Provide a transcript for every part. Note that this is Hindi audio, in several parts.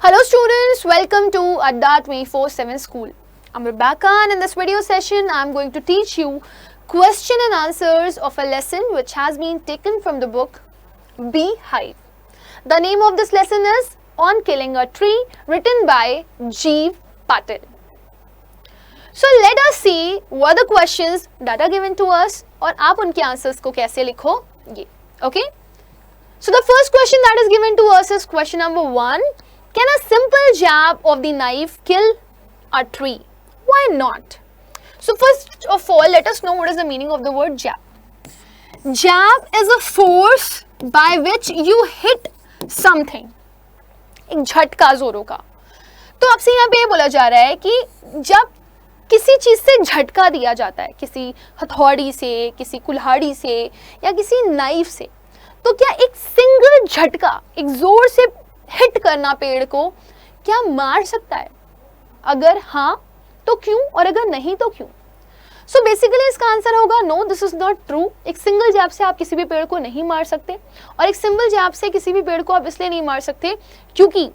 Hello students, welcome to Adda 247 School. I'm Rebecca and in this video session I'm going to teach you question and answers of a lesson which has been taken from the book Beehive. The name of this lesson is On Killing a Tree, written by Jeev Patil. So let us see what the questions that are given to us और आप उनके answers को कैसे लिखोगे. Okay? So the first question that is given to us is question number 1. Can a simple jab of the knife kill a tree? Why not? So first of all, let us know what is the meaning of the word jab. Jab is a force by which you hit something. एक झटका जोरों का. तो आपसे यहाँ पे ये बोला जा रहा है कि जब किसी चीज से झटका दिया जाता है, किसी हथौड़ी से, किसी कुल्हाड़ी से या किसी नाइफ से, तो क्या एक सिंगल झटका, एक जोर से हिट करना पेड़ को क्या मार सकता है? अगर हाँ तो क्यों, और अगर नहीं तो क्यों? सो बेसिकली इसका आंसर होगा no, this is not true. एक सिंगल जैब से आप किसी भी पेड़ को नहीं मार सकते, और एक सिंगल जैब से किसी भी पेड़ को आप इसलिए नहीं मार सकते क्योंकि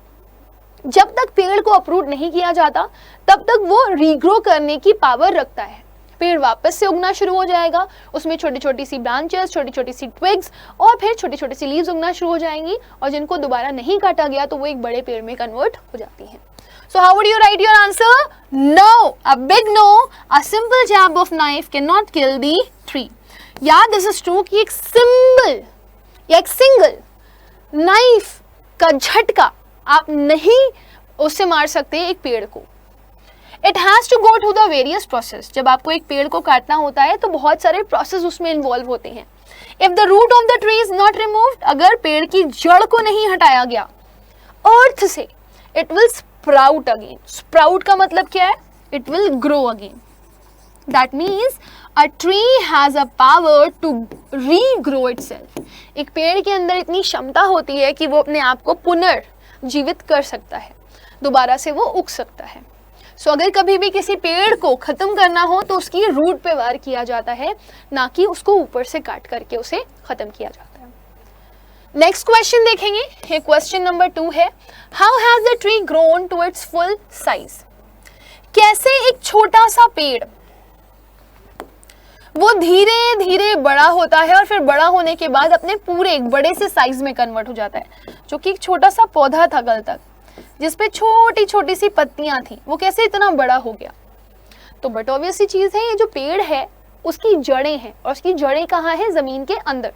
जब तक पेड़ को अपरूट नहीं किया जाता तब तक वो रीग्रो करने की पावर रखता है. पेड़ वापस से उगना शुरू हो जाएगा, उसमें छोटी छोटी सी ब्रांचेस, छोटी छोटी सी ट्विग्स और फिर छोटी छोटी सी लीव्स उगना शुरू हो जाएंगी, और जिनको दोबारा नहीं काटा गया तो वो एक बड़े पेड़ में कन्वर्ट हो जाती हैं. So how would you write your answer? No, a big no. A simple jab of knife can not kill the tree. या दिस इज ट्रू कि एक सिंपल या एक सिंगल नाइफ का झटका आप नहीं उससे मार सकते एक पेड़ को. It has to go through the various process. जब आपको एक पेड़ को काटना होता है तो बहुत सारे प्रोसेस उसमें इन्वॉल्व होते हैं. If the root of the tree is not removed, अगर पेड़ की जड़ को नहीं हटाया गया अर्थ से, it will sprout again. Sprout का मतलब क्या है? It will grow again. That means a tree has a power to regrow itself. एक पेड़ के अंदर इतनी क्षमता होती है कि वो अपने आप को पुनर्जीवित कर सकता है, दोबारा से वो उग सकता है. सो अगर कभी भी किसी पेड़ को खत्म करना हो तो उसकी रूट पे वार किया जाता है, ना कि उसको ऊपर से काट करके उसे खत्म किया जाता है. नेक्स्ट क्वेश्चन देखेंगे. ये क्वेश्चन नंबर 2 है. How has the tree grown to its full size? कैसे एक छोटा सा पेड़ वो धीरे धीरे बड़ा होता है और फिर बड़ा होने के बाद अपने पूरे एक बड़े से साइज में कन्वर्ट हो जाता है. जो कि एक छोटा सा पौधा था कल तक, जिसपे छोटी छोटी सी पत्तियां थी, वो कैसे इतना बड़ा हो गया? तो बट ऑब्वियस सी चीज है, ये जो पेड़ है उसकी जड़ें हैं, और उसकी जड़ें कहाँ है? जमीन के अंदर.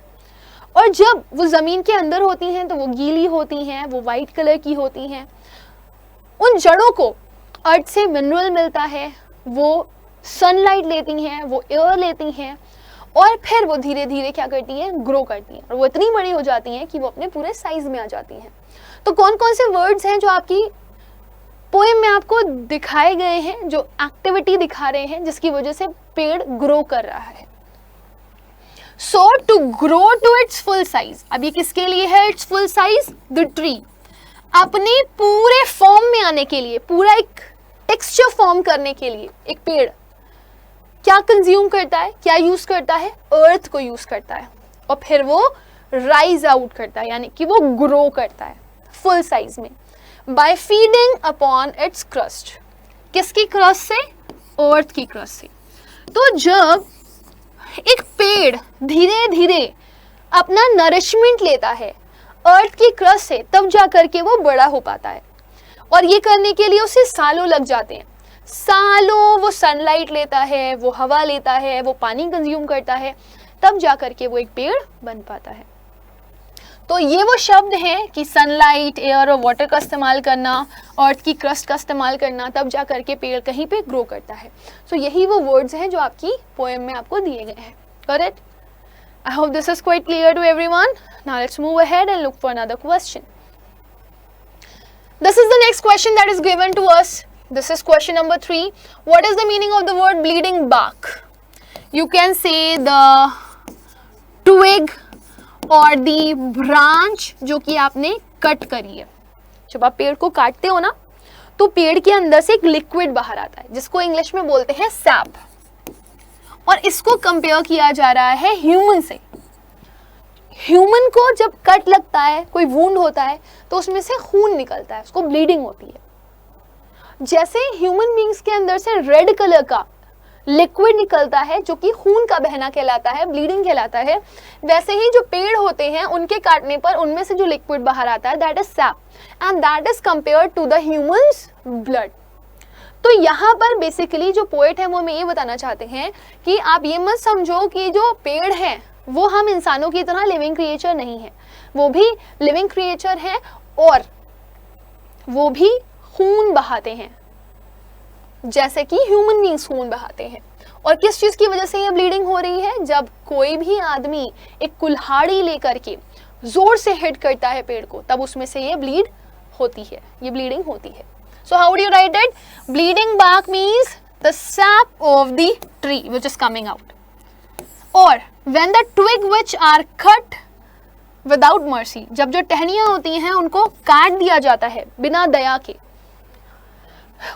और जब वो जमीन के अंदर होती हैं तो वो गीली होती हैं, वो वाइट कलर की होती हैं. उन जड़ों को अर्थ से मिनरल मिलता है, वो सनलाइट लेती हैं, वो एयर लेती हैं, और फिर वो धीरे धीरे क्या करती हैं? ग्रो करती हैं, और वो इतनी बड़ी हो जाती हैं कि वो अपने पूरे साइज में आ जाती हैं. तो कौन कौन से वर्ड्स हैं जो आपकी पोएम में आपको दिखाए गए हैं, जो एक्टिविटी दिखा रहे हैं जिसकी वजह से पेड़ ग्रो कर रहा है? So to grow to its full size. अब ये किसके लिए है its full size? The tree. अपने पूरे फॉर्म में आने के लिए, पूरा एक टेक्सचर फॉर्म करने के लिए एक पेड़ क्या कंज्यूम करता है, क्या यूज करता है? अर्थ को यूज करता है, और फिर वो राइज आउट करता है, यानी कि वो ग्रो करता है फुल साइज में, by feeding upon its crust. किसकी क्रस्ट से? अर्थ की क्रस्ट से. तो जब एक पेड़ धीरे धीरे अपना नरिशमेंट लेता है अर्थ की क्रस्ट से, तब जा करके वो बड़ा हो पाता है. और ये करने के लिए उसे सालों लग जाते हैं. सालों वो सनलाइट लेता है, वो हवा लेता है, वो पानी कंज्यूम करता है, तब जा करके वो एक पेड़ बन पाता है. तो ये वो शब्द हैं कि सनलाइट, एयर और वाटर का इस्तेमाल करना, अर्थ की क्रस्ट का इस्तेमाल करना, तब जा करके पेड़ कहीं पे ग्रो करता है. सो यही वो वर्ड्स हैं जो आपकी पोएम में आपको दिए गए हैं. Correct? I hope this is quite clear to everyone. Now let's move ahead and look for another question. This is the next question that is given to us. This is question number 3. What is the meaning of the word bleeding bark? You can say the twig और the branch जो कि आपने कट करी है. जब आप पेड़ को काटते हो ना, तो पेड़ के अंदर से एक लिक्विड बाहर आता है जिसको इंग्लिश में बोलते हैं सैप, और इसको कंपेयर किया जा रहा है ह्यूमन से. ह्यूमन को जब कट लगता है, कोई वुंड होता है, तो उसमें से खून निकलता है, उसको ब्लीडिंग होती है। जैसे ह्यूमन बींग्स के अंदर से रेड कलर का लिक्विड निकलता है जो कि खून का बहना कहलाता है, ब्लीडिंग कहलाता है, वैसे ही जो पेड़ होते हैं उनके काटने पर उनमें से जो लिक्विड बाहर आता है that is sap, and that is compared to the humans blood. तो यहाँ पर बेसिकली जो पोएट है वो हमें ये बताना चाहते हैं कि आप ये मत समझो कि जो पेड़ है वो हम इंसानों की तरह लिविंग क्रिएचर नहीं है, वो भी लिविंग क्रिएचर है और वो भी खून बहाते हैं जैसे कि ह्यूमन बींग्स खून बहाते हैं। और किस चीज की वजह से ये ब्लीडिंग हो रही है? जब कोई भी आदमी एक कुल्हाड़ी लेकर के जोर से हिट करता है पेड़ को, तब उसमें से ये ब्लीड होती है, ये ब्लीडिंग होती है। So how would you write it? Bleeding bark means the sap of the tree which is coming out. Or when the twig which are cut without mercy, जब जो टहनियां होती हैं उनको काट दिया जाता है बिना दया के,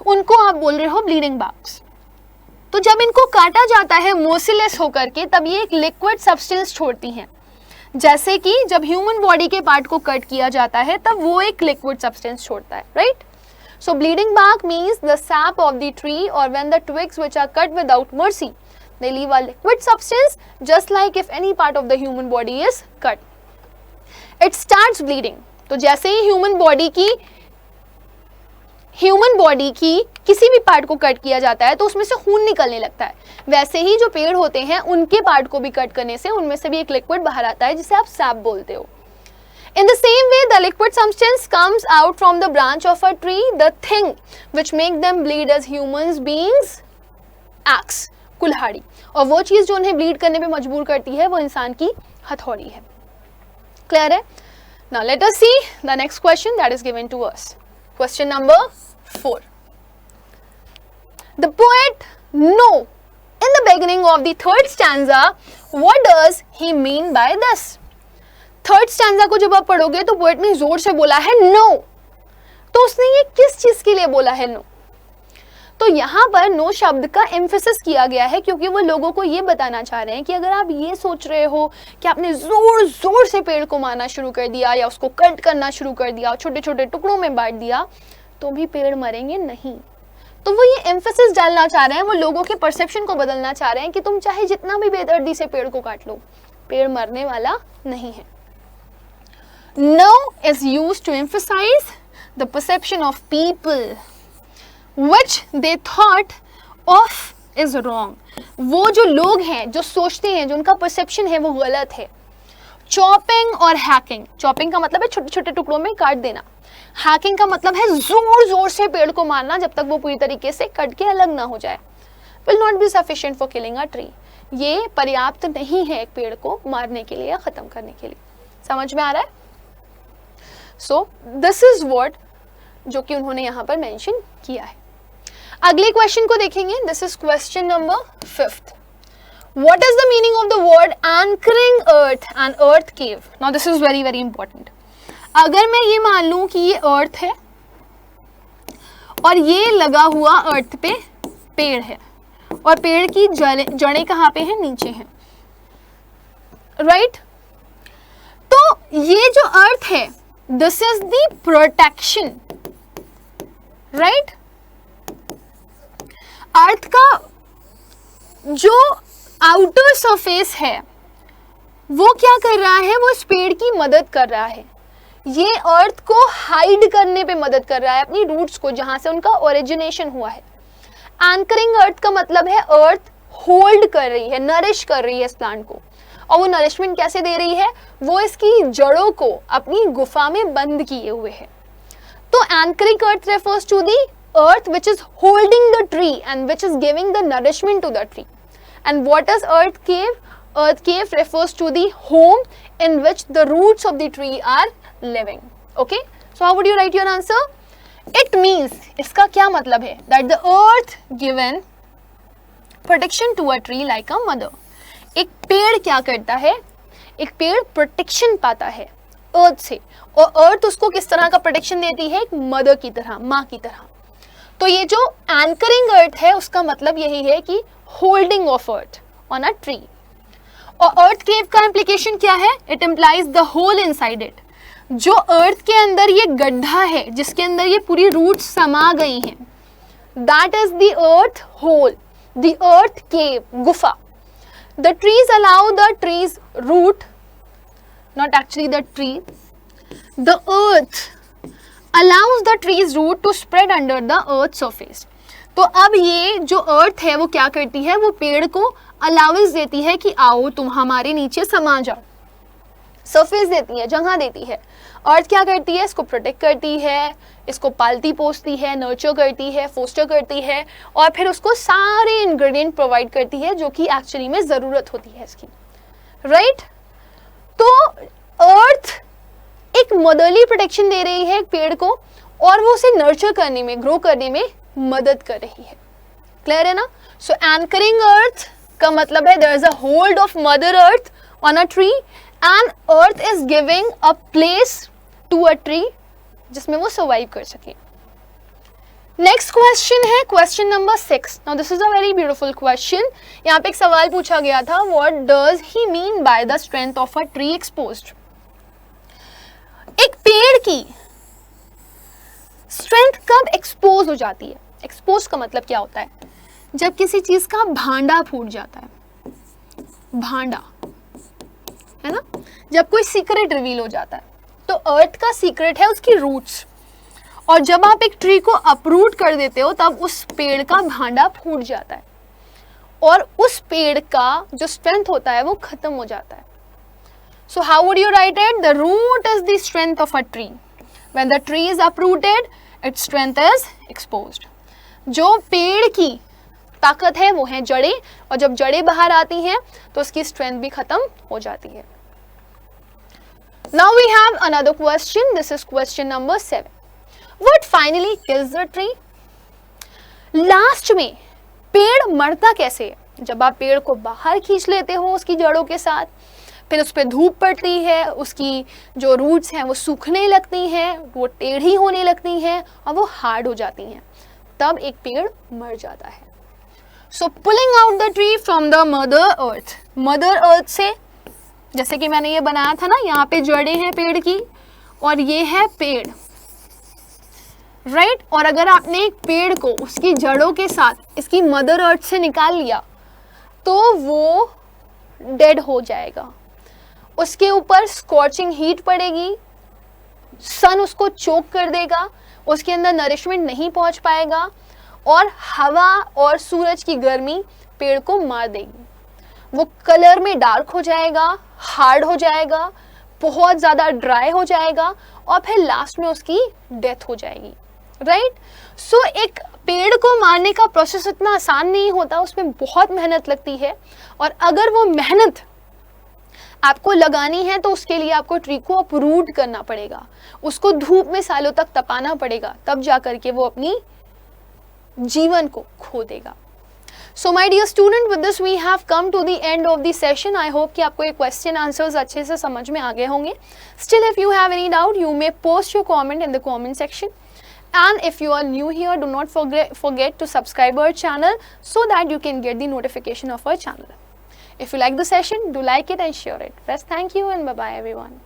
उनको आप बोल रहे हो bleeding barks। तो जब इनको काटा जाता है मोसिलेस होकर के, तब ये एक लिक्विड सब्सटेंस छोड़ती हैं। जैसे कि जब ह्यूमन बॉडी के पार्ट को कट किया जाता है तब वो एक लिक्विड सब्सटेंस छोड़ता है, right? So bleeding bark means the sap of the tree, or when the twigs which are cut without mercy, they leave a liquid substance just like if any part of the human body is cut. It starts bleeding. तो जैसे ही ह्यूमन बॉडी की किसी भी पार्ट को कट किया जाता है तो उसमें से खून निकलने लगता है, वैसे ही जो पेड़ होते हैं उनके पार्ट को भी कट करने से उनमें से भी एक लिक्विड बाहर आता है जिसे आप सैप बोलते हो। In the same way, the liquid substance comes out from the branch of a tree. The thing which make them bleed as humans beings, axe, कुल्हाड़ी। और वो चीज जो उन्हें ब्लीड करने पे मजबूर करती है वो इंसान की हथौड़ी है। क्लियर है? Now let us see the next question that is given to us. Question number 4. The poet know in the beginning of the third stanza what does he mean by this? Third stanza को जब आप पढ़ोगे तो पोएट ने जोर से बोला है नो। तो उसने ये किस चीज के लिए बोला है नो? तो यहाँ पर नो शब्द का एम्फेसिस किया गया है क्योंकि वो लोगों को ये बताना चाह रहे हैं कि अगर आप ये सोच रहे हो कि आपने जोर जोर से पेड़ को मारना शुरू कर दिया या उसको कट करना शुरू कर दिया, छोटे छोटे टुकड़ों में बांट दिया, तो भी पेड़ मरेंगे नहीं। तो वो ये एम्फेसिस डालना चाह रहे हैं, वो लोगों के परसेप्शन को बदलना चाह रहे हैं कि तुम चाहे जितना भी बेदर्दी से पेड़ को काट लो, पेड़ मरने वाला नहीं है। No is used to emphasize the perception of people which they thought of is wrong. वो जो लोग हैं जो सोचते हैं, जो उनका परसेप्शन है वो गलत है। चॉपिंग और हैकिंग, चॉपिंग का मतलब है छोटे छोटे टुकड़ों में काट देना, हैकिंग का मतलब है जोर जोर से पेड़ को मारना जब तक वो पूरी तरीके से कट के अलग ना हो जाए। will not be sufficient for killing a tree. ये पर्याप्त नहीं है एक पेड़ को मारने के लिए या खत्म करने के लिए। समझ में आ रहा है? So this is what जो कि उन्होंने यहाँ पर मेंशन किया है। अगले क्वेश्चन को देखेंगे। This is question number 5th। What is the meaning of the word anchoring earth and earth cave? Now this is very very important. अगर मैं ये मान लूं कि ये अर्थ है और ये लगा हुआ अर्थ पे पेड़ है और पेड़ की जड़ें कहाँ पे हैं? नीचे हैं, राइट? तो ये जो अर्थ है this is the protection, right? Earth का जो आउटर सरफेस है वो क्या कर रहा है? वो इस पेड़ की मदद कर रहा है। ये अर्थ को हाइड करने पे मदद कर रहा है, अपनी रूट्स को, जहां से उनका ओरिजिनेशन हुआ है। एंकरिंग अर्थ का मतलब है अर्थ होल्ड कर रही है, नरिश कर रही है इस प्लांट को। और वो नरिशमेंट कैसे दे रही है? वो इसकी जड़ों को अपनी गुफा में बंद किए हुए है। तो anchoring earth refers to the earth which is holding the tree and which is giving the nourishment to the tree. And what is earth cave? Earth cave refers to the home in which the roots of the tree are living. Okay? So how would you write your answer? It means, इसका क्या मतलब है? That the earth given protection to a tree like a mother. एक पेड़ क्या करता है? एक पेड़ प्रोटेक्शन पाता है अर्थ से, और अर्थ उसको किस तरह का प्रोटेक्शन देती है? एक मदर की तरह, माँ की तरह। तो ये जो एंकरिंग अर्थ है उसका मतलब यही है कि holding of earth on a tree. और अर्थ केव का इम्प्लीकेशन क्या है? It implies the hole inside it. जो अर्थ के अंदर ये गड्ढा है जिसके अंदर ये पूरी रूट्स समा गई हैं, that is the earth hole, the earth cave, गुफा। The trees allow the trees root, not actually the tree, the earth allows the trees root to spread under the earth surface। तो अब ये जो अर्थ है वो क्या करती है? वो पेड़ को अलाउंस देती है कि आओ तुम हमारे नीचे समा जाओ, सरफेस देती है, जगह देती है। अर्थ क्या करती है? इसको प्रोटेक्ट करती है, इसको पालती पोसती है, नर्चर करती है, फोस्टर करती है, और फिर उसको सारे इंग्रेडिएंट प्रोवाइड करती है जो कि एक्चुअली में ज़रूरत होती है इसकी, राइट? तो अर्थ एक मदरली प्रोटेक्शन दे रही है एक पेड़ को, और वो उसे नर्चर करने में, ग्रो करने में मदद कर रही है। क्लियर है ना? सो एंकरिंग अर्थ का मतलब है there is a hold of mother earth on a tree and earth is giving a place to a tree जिसमें वो सर्वाइव कर सके। नेक्स्ट क्वेश्चन है question number 6। Now this is a very beautiful question. यहाँ पे एक सवाल पूछा गया था, what does he mean by the strength of a tree exposed. एक पेड़ की स्ट्रेंथ कब एक्सपोज हो जाती है? एक्सपोज का मतलब क्या होता है? जब किसी चीज का भांडा फूट जाता है, भांडा, है ना? जब कोई सीक्रेट रिवील हो जाता है। तो अर्थ का सीक्रेट है उसकी रूट्स, और जब आप एक ट्री को अपरूट कर देते हो तब उस पेड़ का भांडा फूट जाता है और उस पेड़ का जो स्ट्रेंथ होता है वो खत्म हो जाता है। So how would you write it? The root is the strength of a tree. When the tree is uprooted its strength is exposed. जो पेड़ की ताकत है वो है जड़ें, और जब जड़ें बाहर आती हैं तो उसकी स्ट्रेंथ भी खत्म हो जाती है। Now we have another question. This is question number 7। What finally kills the tree? Last में पेड़ मरता कैसे है? जब आप पेड़ को बाहर खींच लेते हो उसकी जड़ों के साथ, फिर उस पर धूप पड़ती है, उसकी जो रूट्स हैं वो सूखने लगती हैं, वो टेढ़ी होने लगती हैं और वो हार्ड हो जाती हैं, तब एक पेड़ मर जाता है। So pulling out the tree from the mother earth. Mother earth से, जैसे कि मैंने ये बनाया था ना, यहाँ पे जड़ें हैं पेड़ की और ये है पेड़, राइट? और अगर आपने एक पेड़ को उसकी जड़ों के साथ इसकी मदर अर्थ से निकाल लिया तो वो डेड हो जाएगा। उसके ऊपर स्कॉचिंग हीट पड़ेगी, सन उसको चोक कर देगा, उसके अंदर नरिशमेंट नहीं पहुंच पाएगा और हवा और सूरज की गर्मी पेड़ को मार देगी। वो कलर में डार्क हो जाएगा, हार्ड हो जाएगा, बहुत ज़्यादा ड्राई हो जाएगा और फिर लास्ट में उसकी डेथ हो जाएगी, राइट? सो एक पेड़ को मारने का प्रोसेस इतना आसान नहीं होता, उसमें बहुत मेहनत लगती है, और अगर वो मेहनत आपको लगानी है तो उसके लिए आपको ट्री को अपरूट करना पड़ेगा, उसको धूप में सालों तक तपाना पड़ेगा, तब जा करके वो अपनी जीवन को खो देगा। So my dear student, with this we have come to the end of the session. I hope कि आपको ये क्वेश्चन आंसर्स अच्छे से समझ में आ गए होंगे। Still if you have any doubt you may post your comment in the comment section. And if you are new here, do not forget to subscribe our channel so that you can get the notification of our channel. If you like the session, do like it and share it. Best thank you and bye bye everyone.